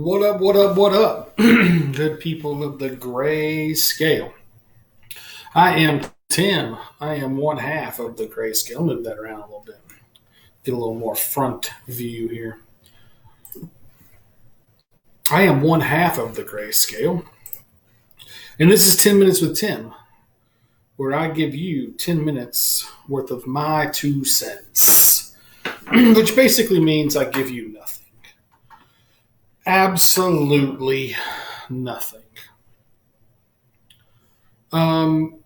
What up, what up, what up? Good people of the GrayScale. I am Tim. I am one half of the GrayScale. Move that around a little bit. Get a little more front view here. I am one half of the GrayScale. And this is 10 Minutes with Tim, where I give you 10 minutes worth of my 2 cents, which basically means I give you nothing. Absolutely nothing.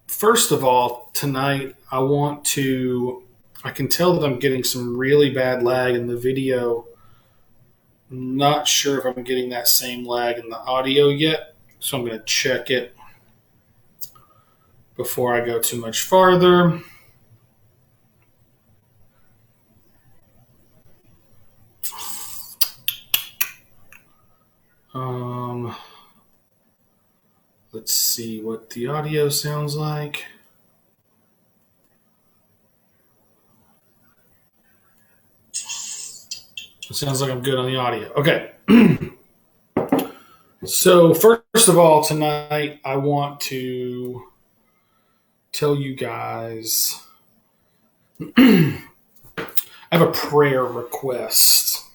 First of all, tonight I can tell that I'm getting some really bad lag in the video. Not sure if I'm getting that same lag in the audio yet, so I'm going to check it before I go too much farther. Let's see what the audio sounds like. It sounds like I'm good on the audio. Okay. So first of all, tonight I want to tell you guys I have a prayer request.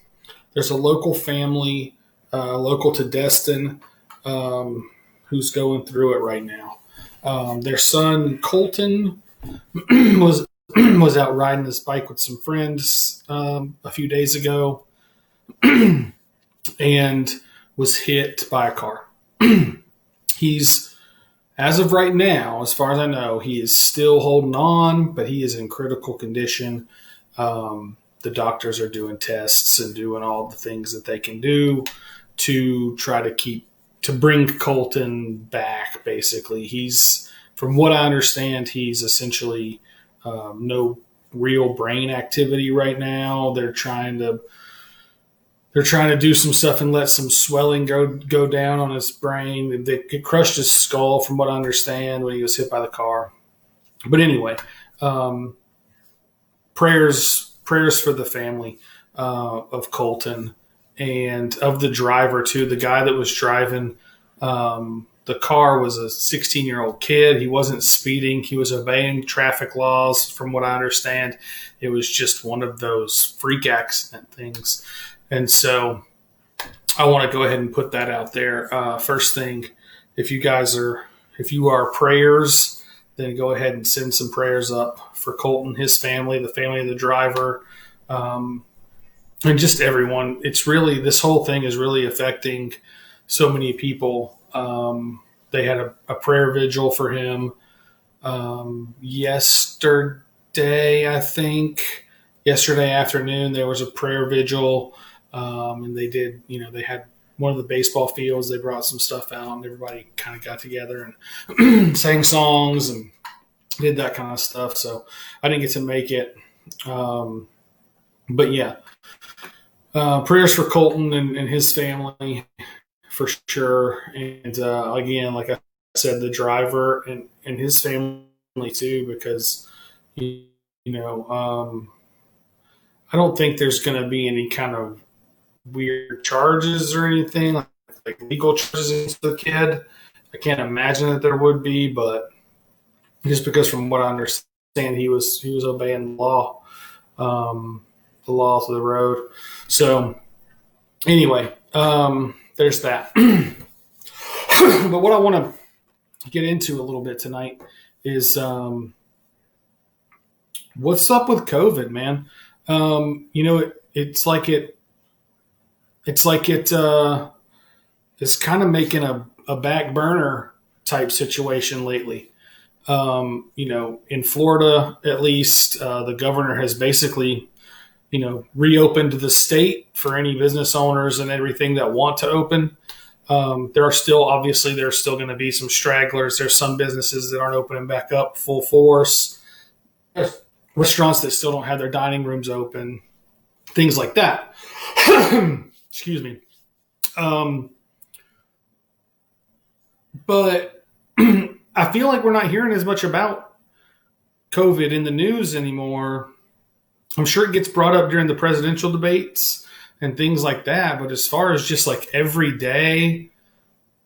There's a local family, local to Destin, who's going through it right now. Their son Colton was out riding his bike with some friends a few days ago and was hit by a car. He's, as of right now, as far as I know, he is still holding on, but he is in critical condition. The doctors are doing tests and doing all the things that they can do to try to bring Colton back, basically. From what I understand, he's essentially no real brain activity right now. They're trying to do some stuff and let some swelling go down on his brain. They crushed his skull, from what I understand, when he was hit by the car. But anyway, prayers for the family of Colton and of the driver too. The guy that was driving the car was a 16-year-old kid. He wasn't speeding. He was obeying traffic laws, from what I understand. It was just one of those freak accident things. And so I want to go ahead and put that out there. First thing, if you are prayers, then go ahead and send some prayers up for Colton, his family, the family of the driver, and just everyone. This whole thing is really affecting so many people. They had a prayer vigil for him yesterday, I think. Yesterday afternoon, there was a prayer vigil, and they had one of the baseball fields. They brought some stuff out, and everybody kind of got together and sang songs and did that kind of stuff. So I didn't get to make it. But yeah, prayers for Colton and his family for sure. And again, like I said, the driver and his family too, because, I don't think there's going to be any kind of weird charges or anything like legal charges against the kid. I can't imagine that there would be, but just because from what I understand, he was obeying the law, the laws of the road. So anyway, there's that. But what I want to get into a little bit tonight is what's up with COVID, man. It's like it's kind of making a back burner type situation lately. In Florida, at least, the governor has basically, reopened the state for any business owners and everything that want to open. There's still going to be some stragglers. There's some businesses that aren't opening back up full force. Restaurants that still don't have their dining rooms open, things like that. Excuse me. But I feel like we're not hearing as much about COVID in the news anymore. I'm sure it gets brought up during the presidential debates and things like that. But as far as just like everyday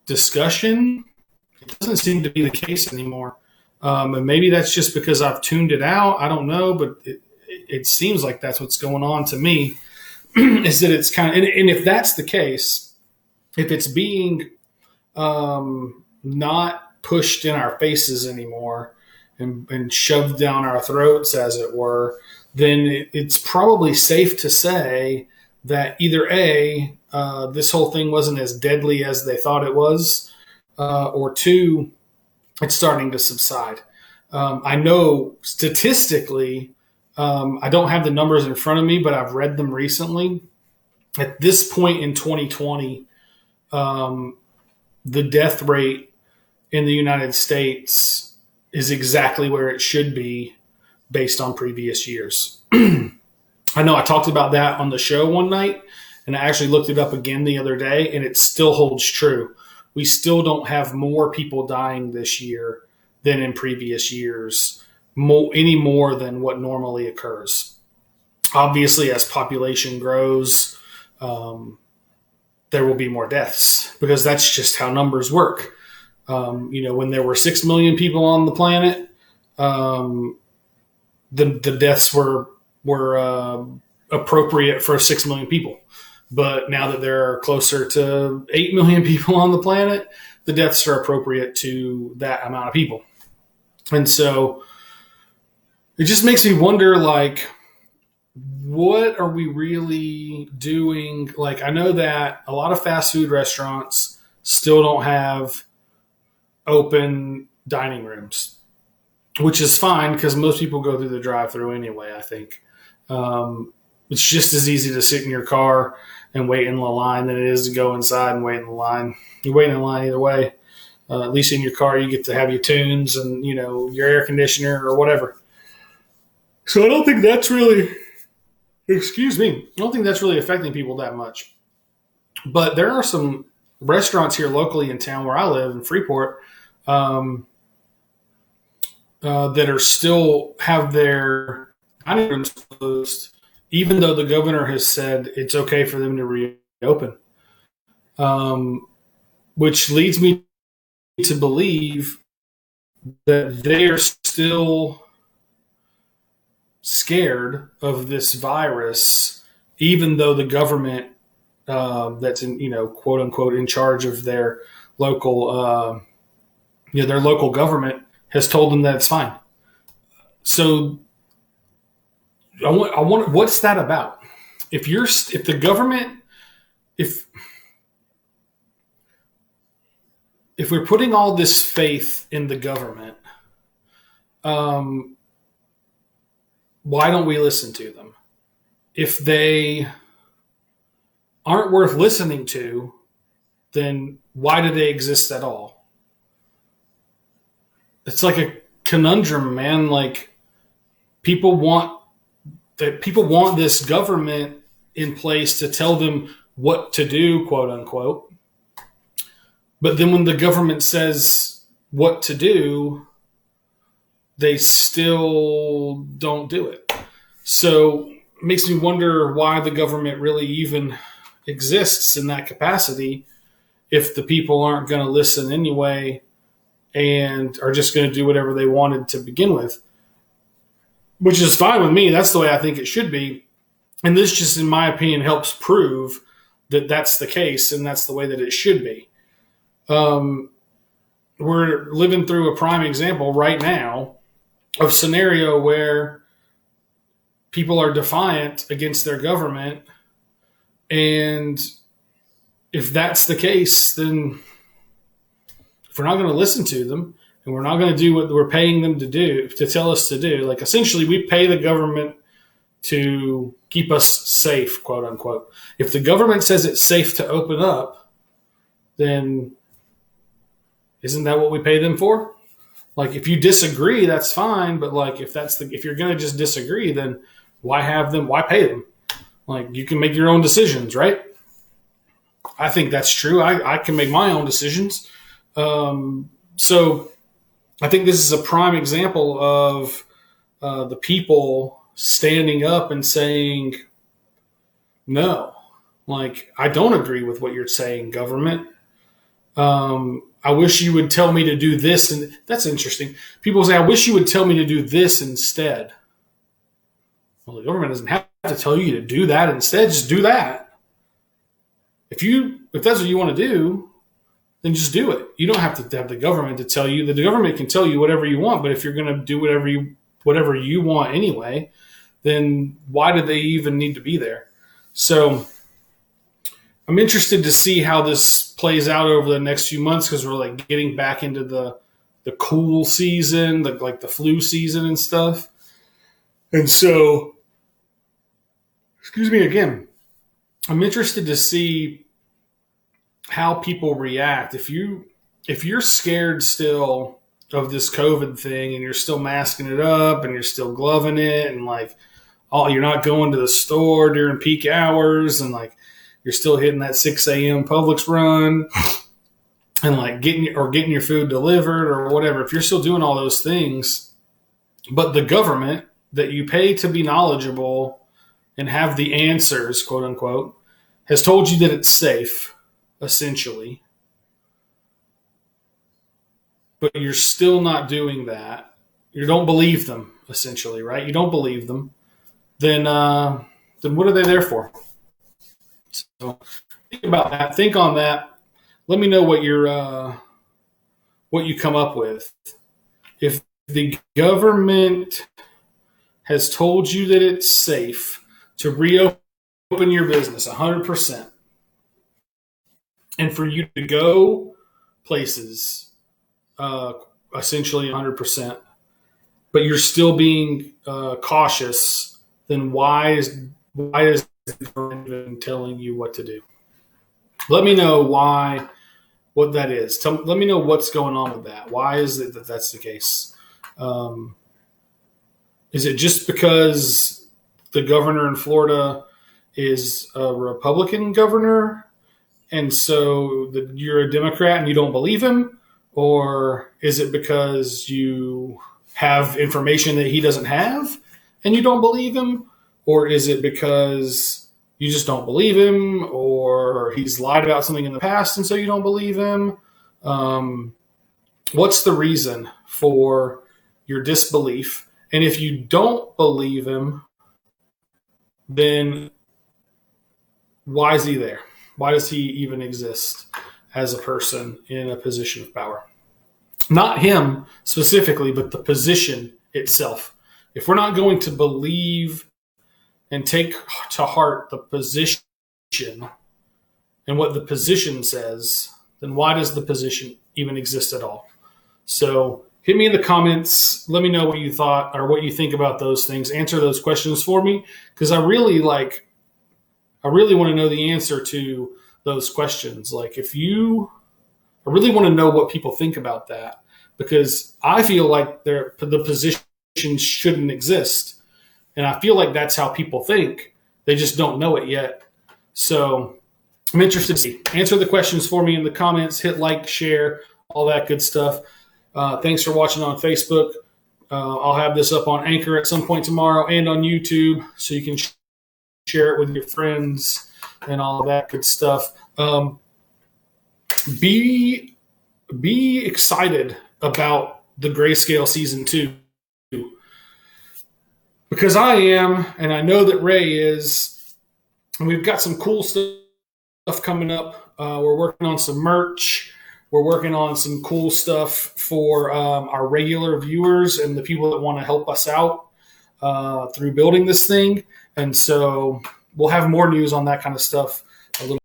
discussion, it doesn't seem to be the case anymore. And maybe that's just because I've tuned it out. I don't know, but it seems like that's what's going on to me. Is that it's kind of, and if that's the case, if it's being not pushed in our faces anymore and shoved down our throats, as it were, then it's probably safe to say that either A, this whole thing wasn't as deadly as they thought it was, or two, it's starting to subside. I know statistically, I don't have the numbers in front of me, but I've read them recently. At this point in 2020, the death rate in the United States is exactly where it should be based on previous years. I know I talked about that on the show one night, and I actually looked it up again the other day, and it still holds true. We still don't have more people dying this year than in previous years, any more than what normally occurs. Obviously, as population grows, there will be more deaths because that's just how numbers work. When there were 6 million people on the planet, the deaths were appropriate for 6 million people. But now that there are closer to 8 million people on the planet, the deaths are appropriate to that amount of people. And so it just makes me wonder, like, what are we really doing? Like, I know that a lot of fast food restaurants still don't have open dining rooms, which is fine because most people go through the drive-thru anyway, I think. It's just as easy to sit in your car and wait in the line than it is to go inside and wait in the line. You're waiting in line either way. At least in your car, you get to have your tunes and, your air conditioner or whatever. So I don't think that's really, I don't think that's really affecting people that much. But there are some restaurants here locally in town where I live in Freeport that are still have their dining rooms closed, even though the governor has said it's okay for them to reopen, which leads me to believe that they are still scared of this virus, even though the government that's in, quote unquote, in charge of their local, their local government has told them that it's fine. So I want, what's that about? If the government, if we're putting all this faith in the government, why don't we listen to them? If they aren't worth listening to, then why do they exist at all? It's like a conundrum, man. Like, people want this government in place to tell them what to do, quote unquote. But then when the government says what to do, they still don't do it. So it makes me wonder why the government really even exists in that capacity if the people aren't going to listen anyway and are just going to do whatever they wanted to begin with, which is fine with me. That's the way I think it should be. And this just, in my opinion, helps prove that that's the case and that's the way that it should be. We're living through a prime example right now of scenario where people are defiant against their government. And if that's the case, then if we're not going to listen to them and we're not going to do what we're paying them to do, to tell us to do, like, essentially we pay the government to keep us safe, quote unquote. If the government says it's safe to open up, then isn't that what we pay them for? Like, if you disagree, that's fine. But like, if you're going to just disagree, then why pay them? Like, you can make your own decisions, right? I think that's true. I can make my own decisions. So I think this is a prime example of the people standing up and saying, no, Like, I don't agree with what you're saying, government. I wish you would tell me to do this. And that's interesting. People say, I wish you would tell me to do this instead. Well, the government doesn't have to tell you to do that instead. Just do that. If that's what you want to do, then just do it. You don't have to have the government to tell you. The government can tell you whatever you want, but if you're going to do whatever you want anyway, then why do they even need to be there? So I'm interested to see how this plays out over the next few months, because we're like getting back into the cool season, like the flu season and stuff. And so, excuse me again, I'm interested to see how people react. If you're scared still of this COVID thing, and you're still masking it up, and you're still gloving it, and like, oh, you're not going to the store during peak hours, and like you're still hitting that 6 a.m. Publix run, and like getting your food delivered or whatever. If you're still doing all those things, but the government that you pay to be knowledgeable and have the answers, quote unquote, has told you that it's safe, essentially, but you're still not doing that. You don't believe them, essentially, right? You don't believe them. Then what are they there for? So think about that. Think on that. Let me know what you come up with. If the government has told you that it's safe to reopen your business 100%, and for you to go places essentially 100%, but you're still being cautious, then why is the government even telling you what to do? Let me know what that is. Let me know what's going on with that. Why is it that that's the case? Is it just because the governor in Florida is a Republican governor, and so you're a Democrat and you don't believe him? Or is it because you have information that he doesn't have and you don't believe him? Or is it because you just don't believe him, or he's lied about something in the past and so you don't believe him? What's the reason for your disbelief? And if you don't believe him, then why is he there? Why does he even exist as a person in a position of power? Not him specifically, but the position itself. If we're not going to believe and take to heart the position and what the position says, then why does the position even exist at all? So hit me in the comments. Let me know what you thought or what you think about those things. Answer those questions for me, because I really want to know the answer to those questions. Like, I really want to know what people think about that, because I feel like the position shouldn't exist. And I feel like that's how people think. They just don't know it yet. So I'm interested to see. Answer the questions for me in the comments. Hit like, share, all that good stuff. Thanks for watching on Facebook. I'll have this up on Anchor at some point tomorrow and on YouTube, so you can share it with your friends and all of that good stuff. Be excited about the GrayScale Season 2, because I am, and I know that Ray is, and we've got some cool stuff coming up. We're working on some merch. We're working on some cool stuff for our regular viewers and the people that want to help us out through building this thing. And so we'll have more news on that kind of stuff a little